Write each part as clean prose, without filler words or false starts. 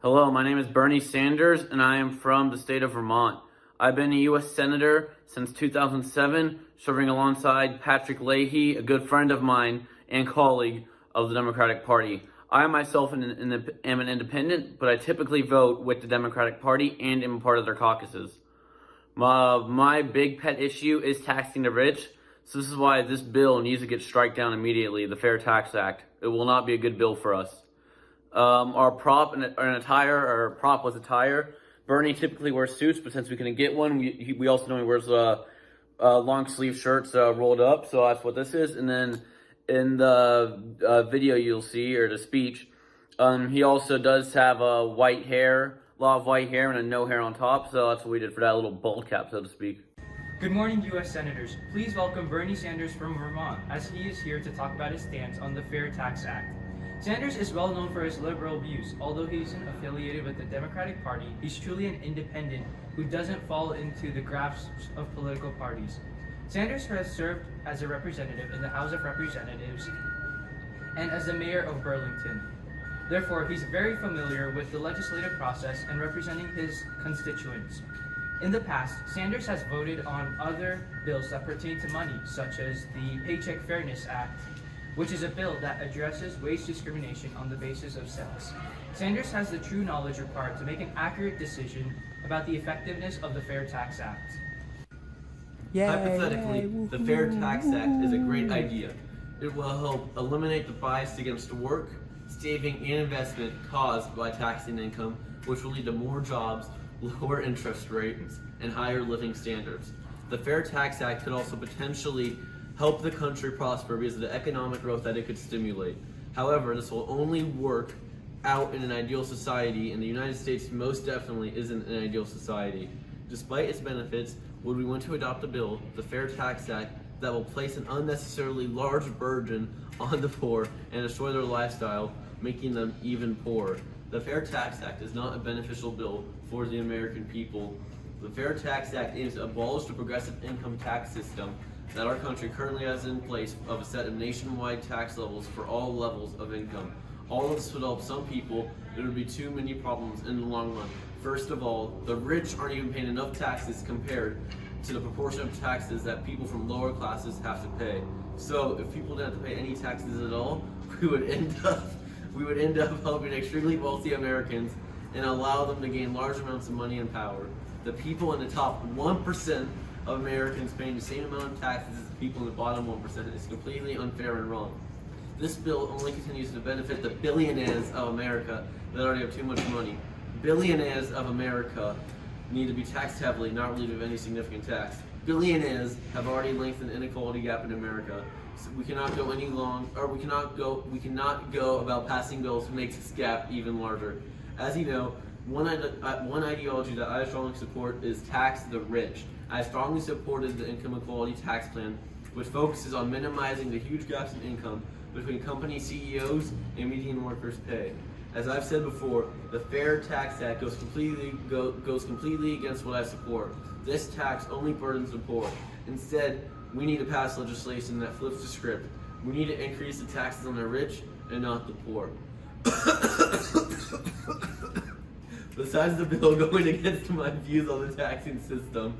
Hello, my name is Bernie Sanders, and I am from the state of Vermont. I've been a U.S. Senator since 2007, serving alongside Patrick Leahy, a good friend of mine and colleague of the Democratic Party. I myself am an independent, but I typically vote with the Democratic Party and am a part of their caucuses. My big pet issue is taxing the rich, so this is why this bill needs to get struck down immediately, the Fair Tax Act. It will not be a good bill for us. Our prop was attire. Bernie typically wears suits, but since we couldn't get one, we also know he wears long sleeve shirts rolled up. So that's what this is. And then in the video you'll see, or the speech, he also does have a lot of white hair, and a no hair on top. So that's what we did for that little bald cap, so to speak. Good morning, U.S. Senators. Please welcome Bernie Sanders from Vermont, as he is here to talk about his stance on the Fair Tax Act. Sanders is well known for his liberal views. Although he isn't affiliated with the Democratic Party, he's truly an independent who doesn't fall into the grasps of political parties. Sanders has served as a representative in the House of Representatives and as the mayor of Burlington. Therefore, he's very familiar with the legislative process and representing his constituents. In the past, Sanders has voted on other bills that pertain to money, such as the Paycheck Fairness Act, which is a bill that addresses wage discrimination on the basis of sex. Sanders has the true knowledge required to make an accurate decision about the effectiveness of the Fair Tax Act. Hypothetically, the Fair Tax Act is a great idea. It will help eliminate the bias against work, saving, and investment caused by taxing income, which will lead to more jobs, lower interest rates, and higher living standards. The Fair Tax Act could also potentially help the country prosper because of the economic growth that it could stimulate. However, this will only work out in an ideal society, and the United States most definitely isn't an ideal society. Despite its benefits, would we want to adopt a bill, the Fair Tax Act, that will place an unnecessarily large burden on the poor and destroy their lifestyle, making them even poorer? The Fair Tax Act is not a beneficial bill for the American people. The Fair Tax Act aims to abolish the progressive income tax system that our country currently has in place of a set of nationwide tax levels for all levels of income. All of this would help some people. There would be too many problems in the long run. First of all, the rich aren't even paying enough taxes compared to the proportion of taxes that people from lower classes have to pay. So if people didn't have to pay any taxes at all, we would end up helping extremely wealthy Americans and allow them to gain large amounts of money and power. The people in the top 1% of Americans paying the same amount of taxes as the people in the bottom 1% is completely unfair and wrong. This bill only continues to benefit the billionaires of America that already have too much money. Billionaires of America need to be taxed heavily, not relieved of any significant tax. Billionaires have already lengthened the inequality gap in America. So we cannot go about passing bills to make this gap even larger. As you know, one ideology that I strongly support is tax the rich. I strongly supported the income equality tax plan, which focuses on minimizing the huge gaps in income between company CEOs and median workers' pay. As I've said before, the Fair Tax Act goes completely against what I support. This tax only burdens the poor. Instead, we need to pass legislation that flips the script. We need to increase the taxes on the rich and not the poor. Besides the bill going against my views on the taxing system,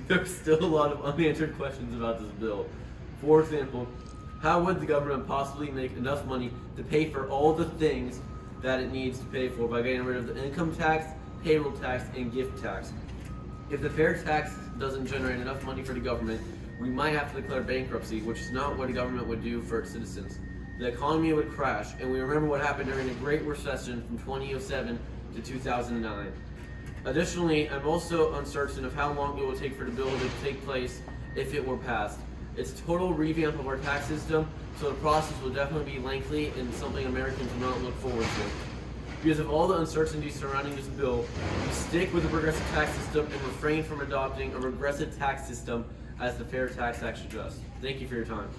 there's still a lot of unanswered questions about this bill. For example, how would the government possibly make enough money to pay for all the things that it needs to pay for by getting rid of the income tax, payroll tax, and gift tax? If the fair tax doesn't generate enough money for the government, we might have to declare bankruptcy, which is not what a government would do for its citizens. The economy would crash, and we remember what happened during the Great Recession from 2007 to 2009. Additionally, I'm also uncertain of how long it will take for the bill to take place if it were passed. It's a total revamp of our tax system, so the process will definitely be lengthy and something Americans will not look forward to. Because of all the uncertainty surrounding this bill, we stick with the progressive tax system and refrain from adopting a regressive tax system as the Fair Tax Act suggests. Thank you for your time.